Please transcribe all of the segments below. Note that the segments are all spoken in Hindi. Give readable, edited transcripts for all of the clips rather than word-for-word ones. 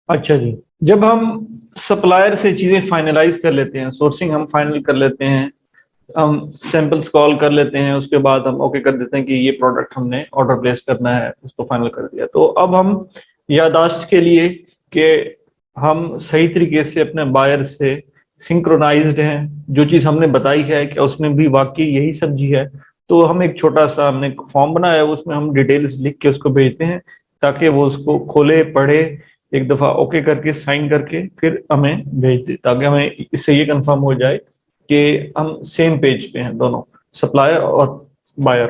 अच्छा जी। जब हम सप्लायर से चीजें फाइनलाइज कर लेते हैं, सोर्सिंग हम फाइनल कर लेते हैं, हम सैंपल्स कॉल कर लेते हैं, उसके बाद हम ओके कर देते हैं कि ये प्रोडक्ट हमने ऑर्डर प्लेस करना है, उसको फाइनल कर दिया। तो अब हम याददाश्त के लिए कि हम सही तरीके से अपने बायर से सिंक्रोनाइज्ड हैं, जो चीज़ हमने बताई है कि उसमें भी वाकई यही सब्जी है, तो हम एक छोटा सा हमने फॉर्म बनाया है, उसमें हम डिटेल्स लिख के उसको भेजते हैं ताकि वो उसको खोले, पढ़े, एक दफ़ा ओके करके साइन करके फिर हमें भेज दे, ताकि हमें इससे ये कंफर्म हो जाए कि हम सेम पेज पे हैं दोनों, सप्लायर और बायर।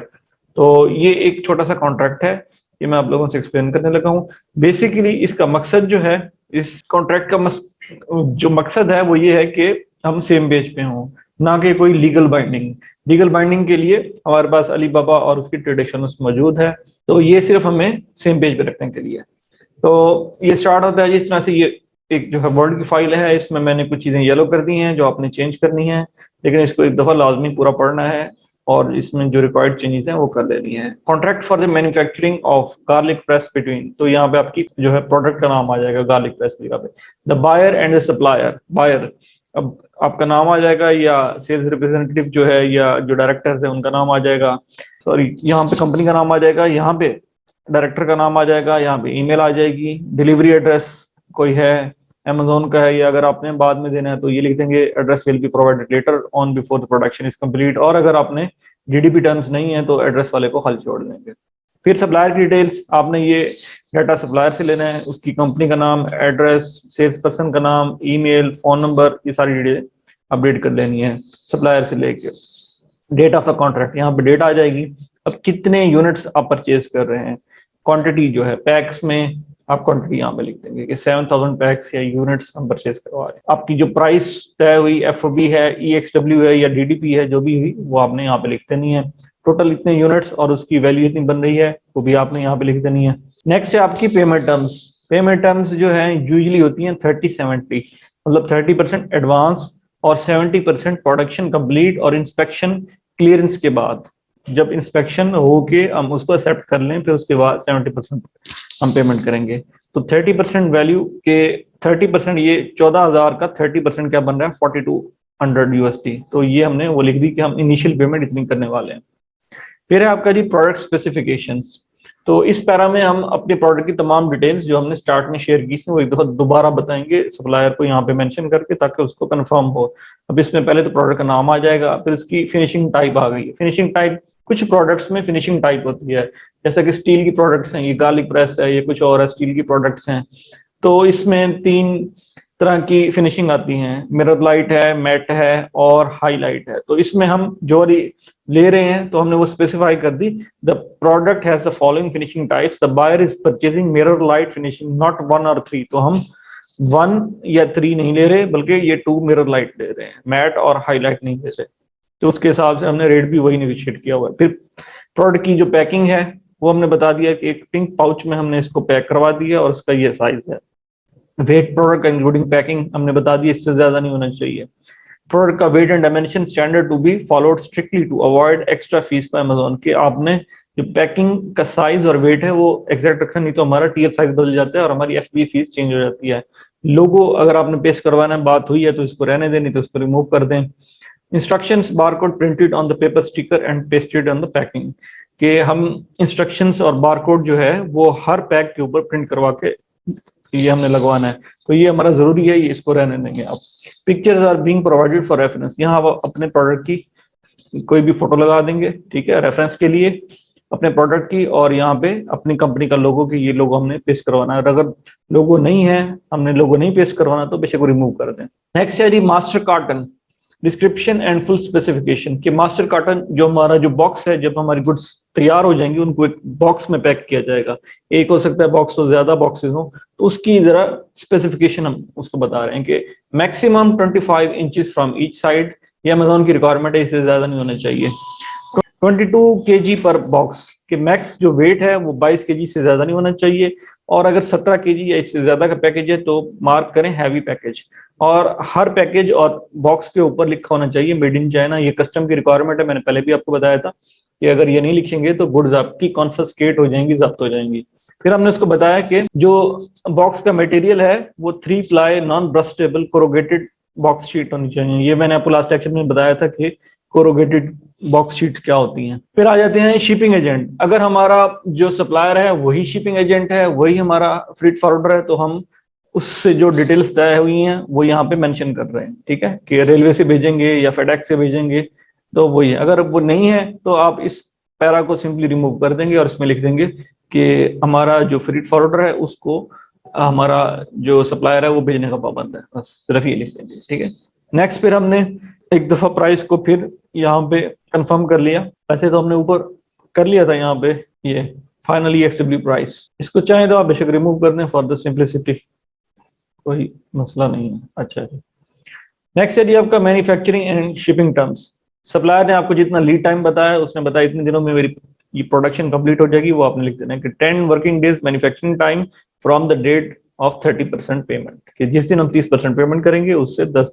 तो ये एक छोटा सा कॉन्ट्रैक्ट है, ये मैं आप लोगों से एक्सप्लेन करने लगा हूँ। बेसिकली इसका मकसद जो है, इस कॉन्ट्रैक्ट का जो मकसद है वो ये है कि हम सेम पेज पे हों, ना कि कोई लीगल बाइंडिंग। लीगल बाइंडिंग के लिए हमारे पास अली बाबा और उसकी ट्रेडिशनल्स मौजूद है, तो ये सिर्फ हमें सेम पेज पे रखने के लिए। तो ये स्टार्ट होता है जिस तरह से, ये एक जो है वर्ड की फाइल है, इसमें मैंने कुछ चीज़ें येलो कर दी हैं जो आपने चेंज करनी है, लेकिन इसको एक दफ़ा लाजमी पूरा पढ़ना है और इसमें जो रिक्वायर्ड चेंजेस हैं वो कर लेनी है। Contract for the manufacturing of garlic press between, तो यहाँ पे आपकी जो है प्रोडक्ट का नाम आ जाएगा गार्लिक प्रेस की जगह पे, the buyer and the supplier. Buyer, अब आपका नाम आ जाएगा, या सेल्स रिप्रेजेंटेटिव जो है या जो डायरेक्टर्स है उनका नाम आ जाएगा, सॉरी यहाँ पे कंपनी का नाम आ जाएगा, यहाँ पे डायरेक्टर का नाम आ जाएगा, यहाँ पे ईमेल आ जाएगी, डिलीवरी एड्रेस कोई है, अमेजोन का है, या अगर आपने बाद में देना है तो ये लिख देंगे, address will be provided later on before the production is complete, और अगर आपने डीडीपी टर्म्स नहीं है तो एड्रेस वाले को हल छोड़ देंगे। फिर सप्लायर की डिटेल्स, आपने ये डाटा सप्लायर से लेना है, उसकी कंपनी का नाम, एड्रेस, सेल्स पर्सन का नाम, ईमेल, फोन नंबर, ये सारी डिटेल अपडेट कर लेनी है सप्लायर से लेके। डेट ऑफ द कॉन्ट्रैक्ट, यहाँ पे डेट आ जाएगी, अब कितने यूनिट्स आप परचेज कर रहे हैं, क्वांटिटी जो है पैक्स में, आप क्वांटिटी यहाँ पे लिख देंगे कि 7000 पैक्स या यूनिट्स हम परचेज करवा रहे हैं। आपकी जो प्राइस तय हुई, एफओबी है, ईएक्सडब्ल्यू है या डीडीपी है, जो भी हुई वो आपने यहाँ पे लिख देनी है। टोटल इतने यूनिट्स और उसकी वैल्यू इतनी बन रही है वो भी आपने यहाँ पे लिख देनी है। नेक्स्ट है आपकी पेमेंट टर्म्स। पेमेंट टर्म्स जो है यूजली होती हैं 30-70, मतलब 30% एडवांस और 70% प्रोडक्शन कंप्लीट और इंस्पेक्शन क्लियरेंस के बाद। जब इंस्पेक्शन होके हम उसको एक्सेप्ट कर लें फिर उसके बाद 70% हम पेमेंट करेंगे। तो 30% वैल्यू के 30%, ये 14,000 का 30% क्या बन रहा है, 4200 यूएसडी। तो ये हमने वो लिख दी कि हम इनिशियल पेमेंट इतनी करने वाले हैं। फिर है आपका जी प्रोडक्ट स्पेसिफिकेशंस। तो इस पैरा में हम अपने प्रोडक्ट की तमाम डिटेल्स जो हमने स्टार्ट में शेयर की थी वो एक दफा दोबारा बताएंगे सप्लायर को यहाँ पे मेंशन करके, ताकि उसको कंफर्म हो। अब इसमें पहले तो प्रोडक्ट का नाम आ जाएगा, फिर उसकी फिनिशिंग टाइप आ गई। फिनिशिंग टाइप, कुछ प्रोडक्ट्स में फिनिशिंग टाइप होती है, जैसा कि स्टील की प्रोडक्ट्स हैं, ये गार्लिक प्रेस है, ये कुछ और है, स्टील की प्रोडक्ट्स हैं। तो इसमें तीन तरह की फिनिशिंग आती हैं, मिरर लाइट है, मैट है और हाईलाइट है। तो इसमें हम जो ले रहे हैं तो हमने वो स्पेसिफाई कर दी, the product has the following finishing types, the buyer is purchasing mirror light finishing not 1 और 3। तो हम 1 या 3 नहीं ले रहे, बल्कि ये 2 मिरर लाइट ले रहे हैं, मैट और हाईलाइट नहीं ले रहे। तो उसके हिसाब से हमने रेट भी वही निगोशिएट किया हुआ है। फिर प्रोडक्ट की जो पैकिंग है वो हमने बता दिया कि एक पिंक पाउच में हमने इसको पैक करवा दिया और उसका ये साइज है। वेट प्रोडक्ट इंक्लूडिंग पैकिंग हमने बता दिया, इससे ज्यादा नहीं होना चाहिए। प्रोडक्ट का weight and dimension standard to be followed strictly to avoid extra fees पर अमेजोन के। आपने जो पैकिंग का साइज और वेट है वो एग्जैक्ट रखना, नहीं तो हमारा टीएफ साइज बदल जाता है और हमारी एफबी फीस चेंज हो जाती है। लोगो अगर आपने पेस्ट करवाना है, बात हुई है तो इसको रहने दें, नहीं तो इसको रिमूव कर दें। Instructions barcode printed on the paper sticker and pasted on the packing, कि हम इंस्ट्रक्शंस और बारकोड जो है वो हर पैक के ऊपर प्रिंट करवा के ये हमने लगवाना है। तो ये हमारा जरूरी है, ये इसको रहने देंगे आप। Pictures are being provided for reference, यहाँ आप अपने प्रोडक्ट की कोई भी फोटो लगा देंगे, ठीक है, रेफरेंस के लिए अपने प्रोडक्ट की, और यहाँ पे अपनी कंपनी का लोगो की, ये लोगो हमने पेस्ट करवाना है। अगर लोगो नहीं है, हमने लोगो नहीं पेस्ट करवाना, तो बेशक को रिमूव कर दें। नेक्स्ट है जी master carton description and full specification. कि मास्टर कार्टन जो हमारा जो बॉक्स है, जब हमारी गुड्स तैयार हो जाएंगी उनको एक बॉक्स में पैक किया जाएगा। एक हो सकता है बॉक्स, तो ज्यादा बॉक्सेस हो, तो उसकी जरा स्पेसिफिकेशन हम उसको बता रहे हैं कि maximum 25 inches from each side, ये अमेजोन की रिक्वायरमेंट है, इससे ज्यादा नहीं होना चाहिए। 22 kg पर बॉक्स, कि मैक्स जो वेट है वो 22 kg से ज्यादा नहीं होना चाहिए, और अगर 17 kg या इससे ज्यादा का पैकेज है तो मार्क करें हैवी पैकेज। और हर पैकेज और बॉक्स के ऊपर लिखा होना चाहिए मेड इन चाइना, ये कस्टम की रिक्वायरमेंट है, मैंने पहले भी आपको बताया था कि अगर ये नहीं लिखेंगे तो गुड्स आपकी कॉन्फिस्केट हो जाएंगी, जब्त हो जाएंगी। फिर हमने उसको बताया कि जो बॉक्स का मटेरियल है वो 3 ply non burstable corrugated box sheet होनी चाहिए। ये मैंने आपको लास्ट लेक्चर में बताया था कि कोरोगेटेड बॉक्स शीट क्या होती हैं। फिर आ जाते हैं शिपिंग एजेंट। अगर हमारा जो सप्लायर है वही शिपिंग एजेंट है, वही हमारा फ्रीट फॉरवर्डर है, तो हम उससे जो डिटेल्स तय हुई हैं वो यहाँ पे मेंशन कर रहे हैं, ठीक है, कि रेलवे से भेजेंगे या फेडेक्स से भेजेंगे, तो वही है। अगर वो नहीं है तो आप इस पैरा को सिंपली रिमूव कर देंगे और इसमें लिख देंगे कि हमारा जो फ्रीट फॉरवर्डर है उसको हमारा जो सप्लायर है वो भेजने का पाबंद है, बस सिर्फ ये लिख देंगे, ठीक है। नेक्स्ट फिर हमने एक दफा प्राइस को फिर यहाँ पे कंफर्म कर लिया। वैसे तो हमने ऊपर कर लिया था यहाँ पे ये फाइनली एक्सडब्ल्यू प्राइस, इसको चाहे तो आप बेशक रिमूव कर दें फॉर द सिंप्लिसिटी, कोई मसला नहीं है। अच्छा जी, नेक्स्ट है जी आपका manufacturing and shipping terms. Supplier ने आपको जितना लीड टाइम बताया, उसने बताया इतने दिनों में मेरी ये प्रोडक्शन कंप्लीट हो जाएगी, वो आपने लिख देना है कि 10 working days manufacturing time from the date of 30% payment, कि जिस दिन हम 30% पेमेंट करेंगे उससे 10